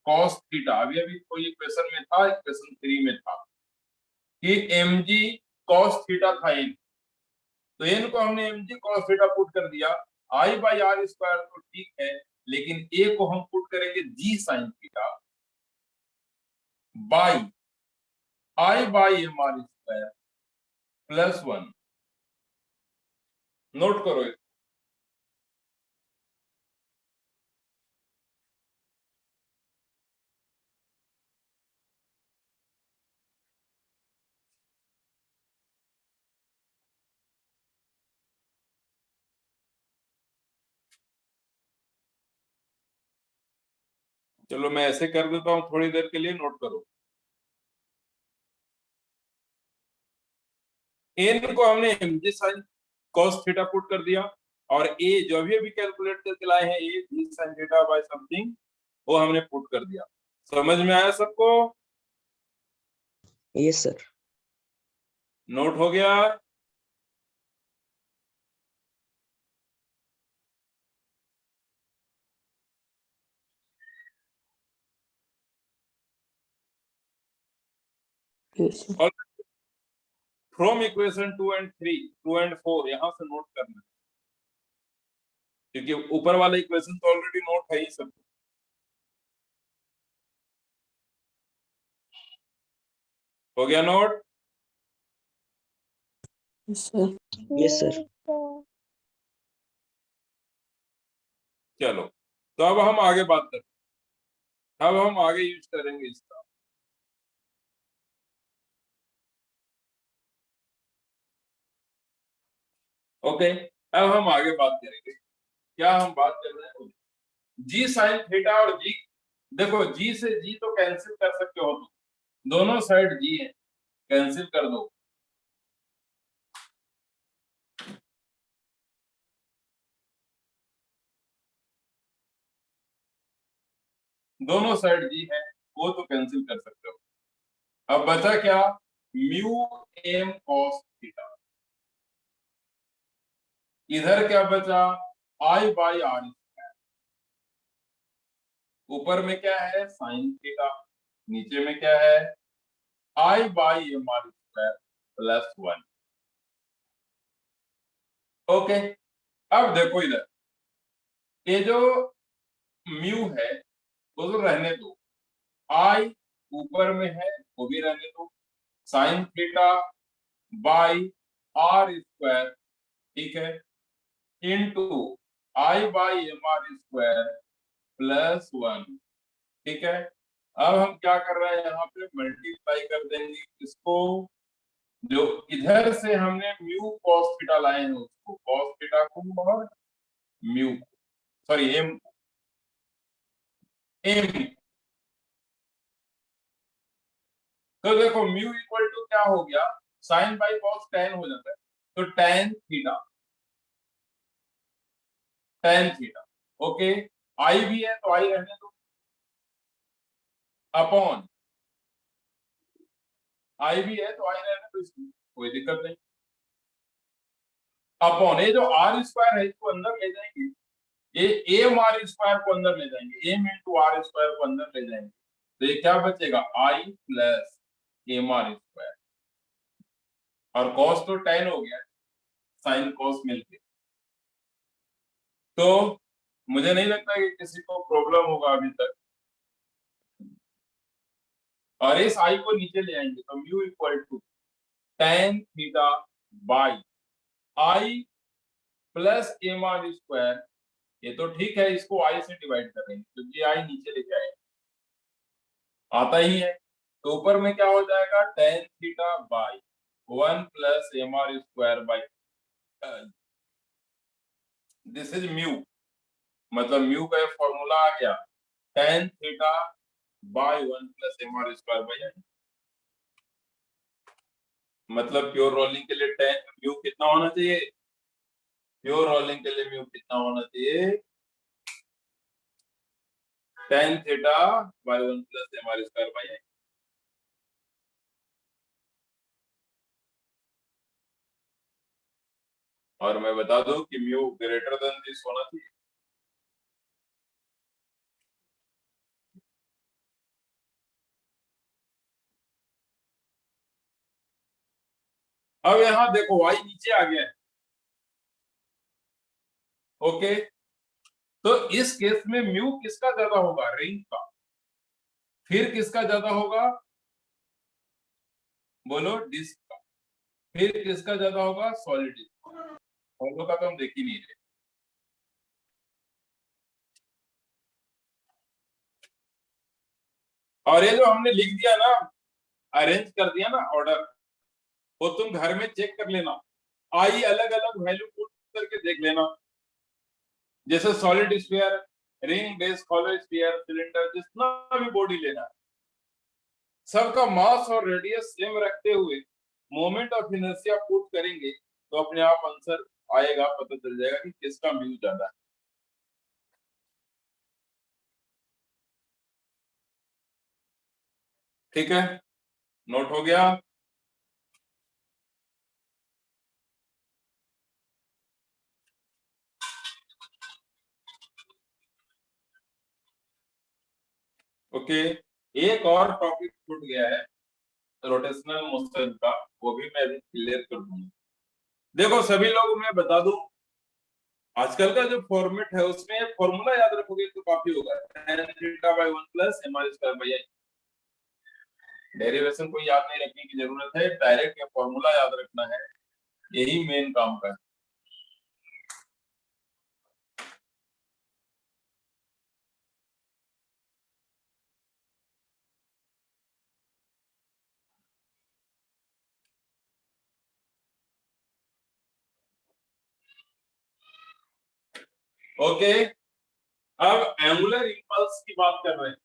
कॉस थीटा। अभी अभी कोई इक्वेशन में था, इक्वेशन 3 में था कि एम जी कॉस थीटा था एन, तो एन को हमने M G cos theta put कर दिया। आई बाई आर स्क्वायर तो ठीक है, लेकिन ए को हम पुट करेंगे g sine theta by I by M R square plus 1। Note करो इसको। चलो मैं ऐसे कर देता हूं थोड़ी देर के लिए, नोट करो। एन को हमने MG sine cos theta put कर दिया, और ए जो अभी अभी कैलकुलेट करके लाए हैं ए जी साइन थीटा बाय समथिंग, वो हमने पुट कर दिया। समझ में आया सबको? Yes sir. नोट हो गया? Yes, sir. और फ्रॉम इक्वेशन 2 एंड 3, 2 एंड 4 यहां से नोट करना है, क्योंकि ऊपर वाला इक्वेशन तो ऑलरेडी नोट है ही सब। हो गया note? Yes, sir. Yes, sir. चलो, तो अब हम आगे बात करते हैं, अब हम आगे यूज करेंगे इसका। ओके, अब हम आगे बात करेंगे। क्या हम बात कर रहे हैं? जी साइन थीटा और जी, देखो जी से जी तो कैंसिल कर सकते हो तुम, दोनों साइड जी है, कैंसिल कर दो। दोनों साइड जी है, वो तो कैंसिल कर सकते हो। अब बचा क्या? Mu m cos theta. इधर क्या बचा? I by are square. ऊपर में क्या है? Sine theta. नीचे में क्या है? I by M R square plus 1। Okay, अब देखो इधर, ये जो म्यू है वो तो रहने दो, आई ऊपर में है वो भी रहने दो, sine theta by are square, ठीक है, into I by M R square plus 1, ठीक है। अब हम क्या कर रहे हैं, यहाँ पे मल्टीप्लाई कर देंगे इसको, जो इधर से हमने म्यू कॉस थीटा लाए हैं उसको, कॉस थीटा को और म्यू, सॉरी एम, एम। तो देखो म्यू इक्वल टू क्या हो गया? साइन बाई कॉस टेन हो जाता है, तो tan theta, tan theta. Okay, I भी है तो आई रहने दो, अपॉन आई भी है तो आई रहने दो, इसमें कोई दिक्कत नहीं। अपॉन ये जो आर स्क्वायर है इसको अंदर ले जाएंगे, ये एम आर स्क्वायर को अंदर ले जाएंगे, एम इंटू आर स्क्वायर को अंदर ले जाएंगे, तो ये क्या बचेगा? आई प्लस एम आर स्क्वायर, और कॉस तो टेन हो गया, साइन कॉस मिलके। तो मुझे नहीं लगता कि किसी को प्रॉब्लम होगा अभी तक। और इस आई को नीचे ले आएंगे तो mu equal to tan theta by I plus M are square. ये तो ठीक है, इसको आई से डिवाइड कर देंगे क्योंकि आई नीचे लेके आए, आता ही है। तो ऊपर में क्या हो जाएगा? Tan theta by 1 plus M are square by, this is mu, मतलब म्यू का फॉर्मूला आ गया tan theta by 1 plus M are square by, मतलब प्योर रोलिंग के लिए टेन म्यू कितना होना चाहिए? प्योर रोलिंग के लिए म्यू कितना होना चाहिए? Tan theta by 1 plus M are square by. और मैं बता दूं कि म्यू ग्रेटर देन दिस होना चाहिए। अब यहां देखो y नीचे आ गया है, ओके, तो इस केस में म्यू किसका ज्यादा होगा? रिंग का। फिर किसका ज्यादा होगा? बोलो, डिस्क का। फिर किसका ज्यादा होगा? Solid disc. दोनों का तो हम देख ही नहीं रहे। और ये जो हमने लिख दिया ना, अरेंज कर दिया ना ऑर्डर, वो तुम घर में चेक कर लेना, आई अलग अलग वैल्यू पुट करके देख लेना। जैसे solid sphere, ring, base, hollow sphere, cylinder, जितना भी बॉडी लेना है, सबका मास और रेडियस सेम रखते हुए मोमेंट ऑफ इनर्शिया पुट करेंगे तो अपने आप आंसर आएगा, पता चल जाएगा कि किसका म्यू ज्यादा है। ठीक है, नोट हो गया? ओके, एक और टॉपिक छूट गया है रोटेशनल मोशन का, वो भी मैं अभी क्लियर कर दूंगा। देखो सभी लोग, मैं बता दूं, आजकल का जो फॉर्मेट है उसमें फॉर्मूला याद रखोगे तो काफी होगा। tan theta by 1 plus mr square by I. Derivation को याद नहीं रखने की जरूरत है, डायरेक्ट ये फॉर्मूला याद रखना है, यही मेन काम का है। ओके, अब एंगुलर इंपल्स की बात कर रहे हैं।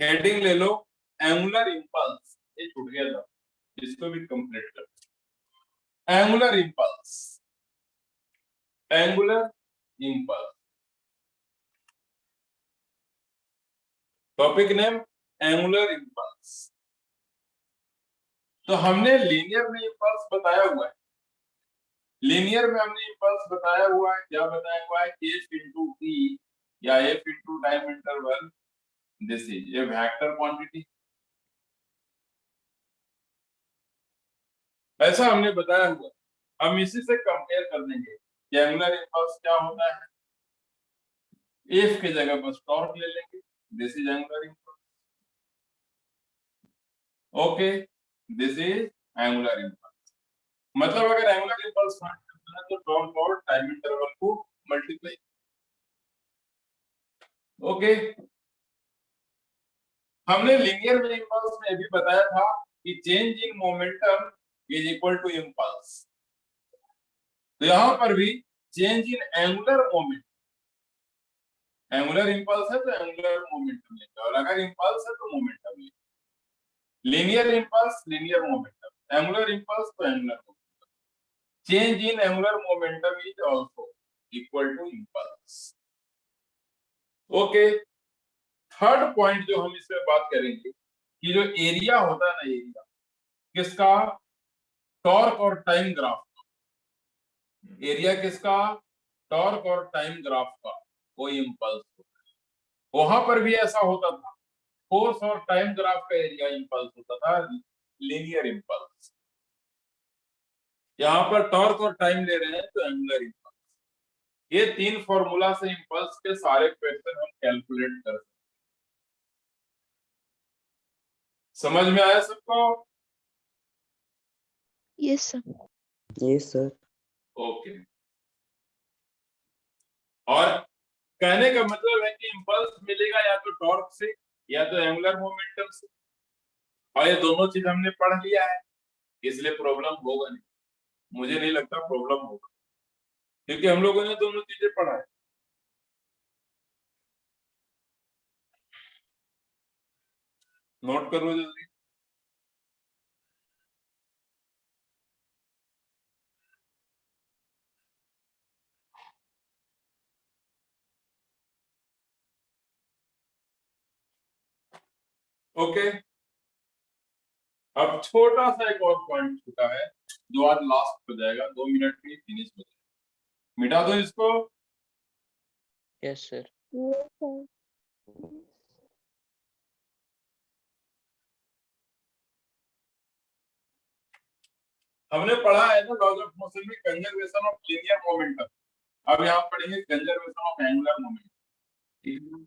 हेडिंग ले लो, एंगुलर इंपल्स। ये छूट गया था, इसको भी कंप्लीट कर। Angular impulse, angular impulse, topic name angular impulse. तो हमने लीनियर में इंपल्स बताया हुआ है। लीनियर में हमने इंपल्स बताया हुआ है, क्या बताया हुआ है? एफ इंटू टी या F into time interval, this is a vector quantity, ऐसा हमने बताया हुआ। हम इसी से कंपेयर कर देंगे कि एंगुलर इंपल्स क्या होता है। एफ की जगह बस टॉर्क ले लेंगे, this is angular impulse. Okay, this is angular impulse. मतलब अगर एंगुलर इंपल्स फाइंड करना है तो टॉर्क और टाइम इंटरवल को मल्टीप्लाई। ओके, हमने लीनियर में इंपल्स में भी बताया था कि change in momentum is equal to impulse. तो यहां पर भी change in angular moment, angular impulse है तो एंगुलर मोमेंटम लेंगे, और अगर इंपल्स है तो मोमेंटम लेंगे। Linear impulse linear momentum, angular impulse तो angular momentum. Change in angular momentum is also equal to impulse. Okay, third point जो हम इसमें बात करेंगे कि जो एरिया होता है ना, एरिया किसका? टॉर्क और टाइम ग्राफ का। एरिया किसका? टॉर्क और टाइम ग्राफ का, वो इंपल्स होता है। वहां पर भी ऐसा होता था, फोर्स और टाइम ग्राफ का एरिया इंपल्स होता था, लीनियर इंपल्स। यहाँ पर टॉर्क और टाइम ले रहे हैं तो एंगुलर इंपल्स। ये तीन फॉर्मूला से इंपल्स के सारे क्वेश्चन हम कैलकुलेट कर सकते। समझ में आया सबको? Yes sir. Yes, sir. Okay, और कहने का मतलब है कि इंपल्स मिलेगा या तो टॉर्क से या तो एंगुलर मोमेंटम से, और ये दोनों चीज हमने पढ़ लिया है, इसलिए प्रॉब्लम होगा नहीं। मुझे नहीं लगता प्रॉब्लम होगा, क्योंकि हम लोगों ने दोनों चीजें पढ़ा है। नोट करो जल्दी। ओके, अब छोटा सा एक और पॉइंट छूटा है जो आज लास्ट हो जाएगा, 2 मिनट में फिनिश हो जाएगा। मिटा दो इसको। Yes, sir. Yes sir. हमने पढ़ा है ना लॉज ऑफ मोशन में कंजर्वेशन ऑफ लीनियर मोमेंटम। अब यहाँ पढ़ेंगे conservation of angular momentum.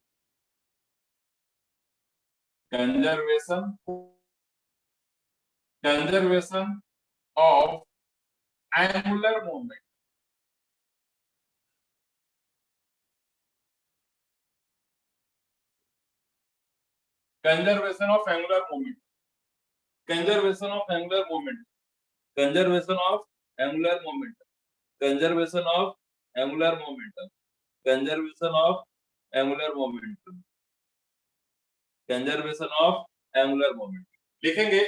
Conservation, conservation of angular moment, conservation of angular moment, conservation of angular moment, conservation of angular moment, conservation of angular momentum, conservation of angular momentum, conservation of angular momentum लिखेंगे।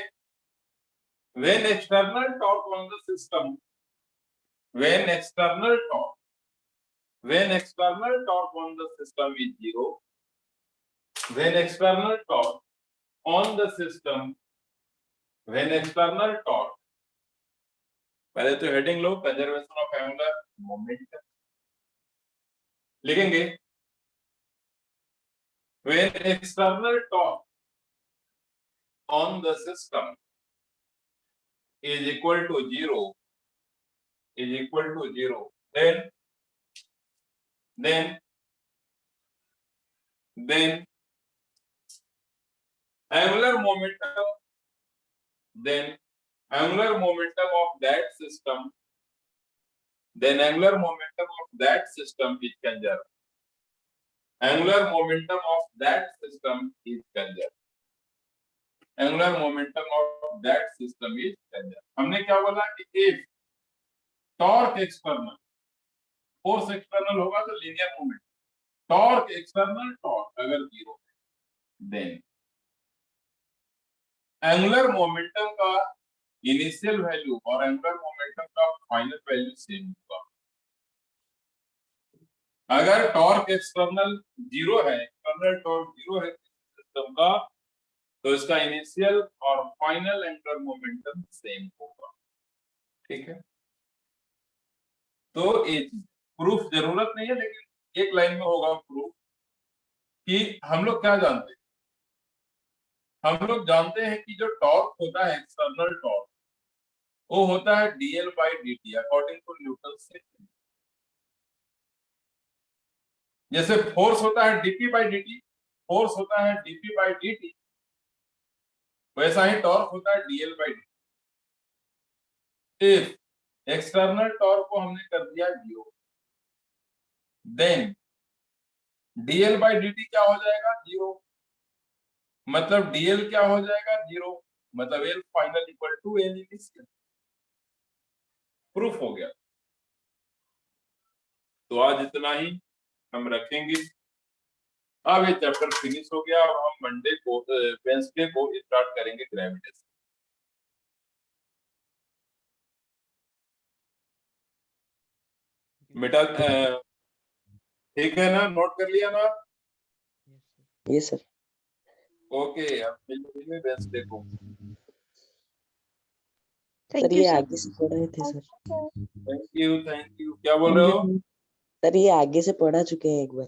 when external torque on the system, when external torque, when external torque on the system is zero, when external torque on the system, when external torque, पहले तो heading low conservation of angular momentum लिखेंगे। when external torque on the system is equal to 0, then angular momentum of that system is conserved. Angular momentum of that system is conserved. हमने क्या बोला कि if torque external, force external होगा तो linear moment, torque external torque अगर 0 है, then angular momentum का initial value और एंगुलर मोमेंटम का फाइनल वैल्यू सेम होगा। अगर टॉर्क एक्सटर्नल 0 है, एक्सटर्नल टॉर्क 0 है सिस्टम का, तो इसका इनिशियल और फाइनल एंगुलर मोमेंटम सेम होगा। ठीक है, तो एक प्रूफ जरूरत नहीं है, लेकिन एक लाइन में होगा प्रूफ कि हम लोग क्या जानते हैं। हम लोग जानते हैं कि जो टॉर्क होता है एक्सटर्नल टॉर्क, वो होता है dl/dt according to Newton second. जैसे फोर्स होता है dp/dt, वैसा ही टॉर्क होता है dl/dt। इफ एक्सटर्नल टॉर्क को हमने कर दिया 0, देन dl/dt क्या हो जाएगा 0, मतलब dl क्या हो जाएगा 0, मतलब L final equal to L initial. Proof हो गया। तो आज इतना ही हम रखेंगे। अब ये चैप्टर फिनिश हो गया और हम मंडे को वेडनेसडे को स्टार्ट करेंगे ग्रेविटेशन। बेटा ठीक है ना, नोट कर लिया ना? Yes sir. ओके, अब मिलेंगे वेडनेसडे को। सर ये आगे से पढ़ रहे थे सर। Thank you. क्या बोल रहे हो? सर ये आगे से पढ़ा चुके हैं एक बार।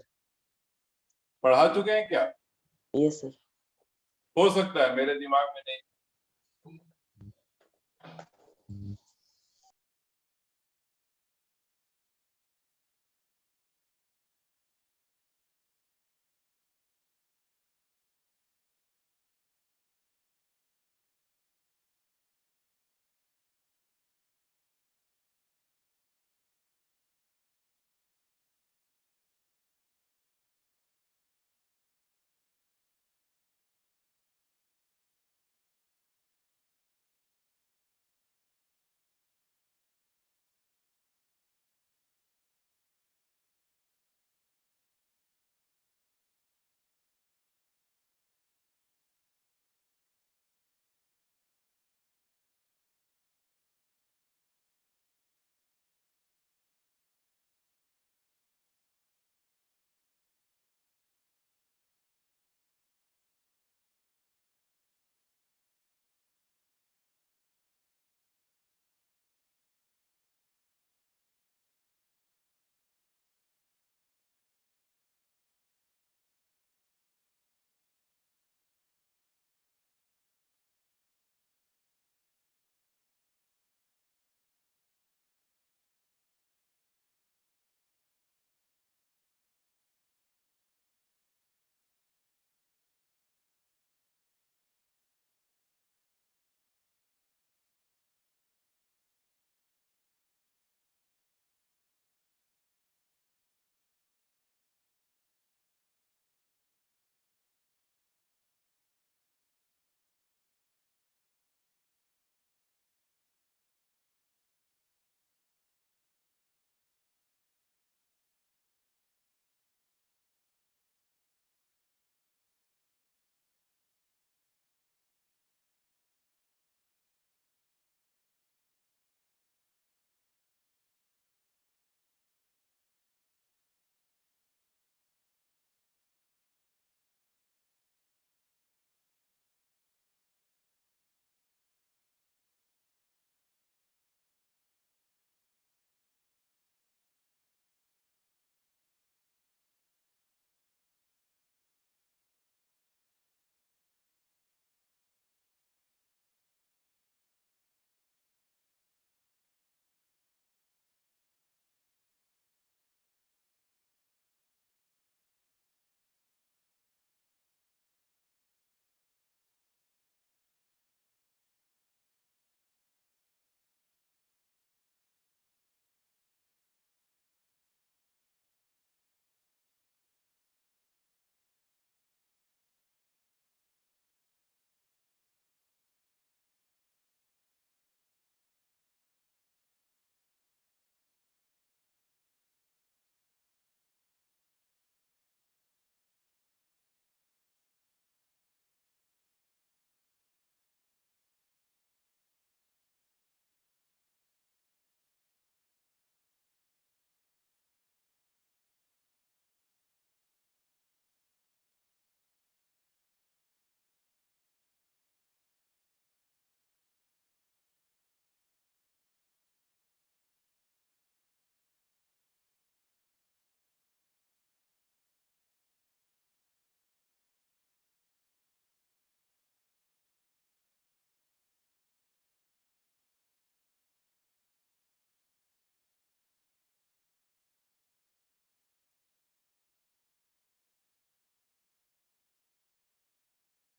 पढ़ा चुके हैं क्या? Yes sir. हो सकता है, मेरे दिमाग में नहीं।